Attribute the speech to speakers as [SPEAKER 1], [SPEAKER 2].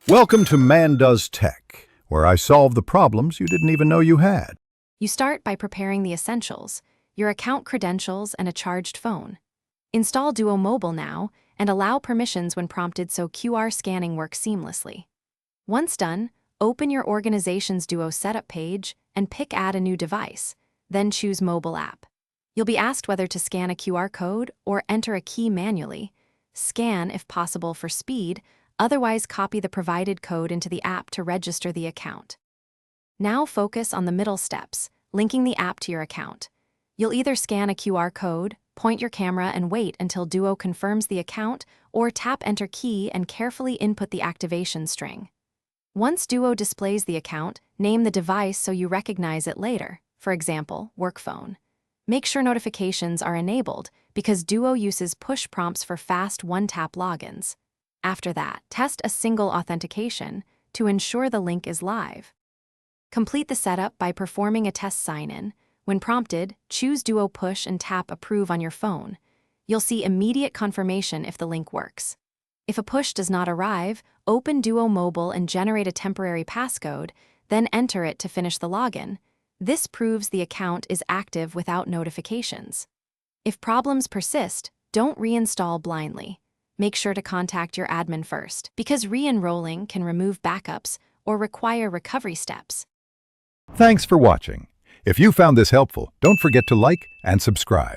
[SPEAKER 1] Welcome to Man Does Tech, where I solve the problems you didn't even know you had.
[SPEAKER 2] You start by preparing the essentials, your account credentials and a charged phone. Install Duo Mobile now and allow permissions when prompted so QR scanning works seamlessly. Once done, open your organization's Duo setup page and pick Add a new device, then choose Mobile app. You'll be asked whether to scan a QR code or enter a key manually. Scan if possible for speed, otherwise copy the provided code into the app to register the account. Now focus on the middle steps, linking the app to your account. You'll either scan a QR code, point your camera and wait until Duo confirms the account, or tap Enter key and carefully input the activation string. Once Duo displays the account, name the device so you recognize it later, for example, work phone. Make sure notifications are enabled because Duo uses push prompts for fast one-tap logins. After that, test a single authentication to ensure the link is live. Complete the setup by performing a test sign-in. When prompted, choose Duo Push and tap Approve on your phone. You'll see immediate confirmation if the link works. If a push does not arrive, open Duo Mobile and generate a temporary passcode, then enter it to finish the login. This proves the account is active without notifications. If problems persist, don't reinstall blindly. Make sure to contact your admin first, because re-enrolling can remove backups or require recovery steps.
[SPEAKER 1] Thanks for watching. If you found this helpful, don't forget to like and subscribe.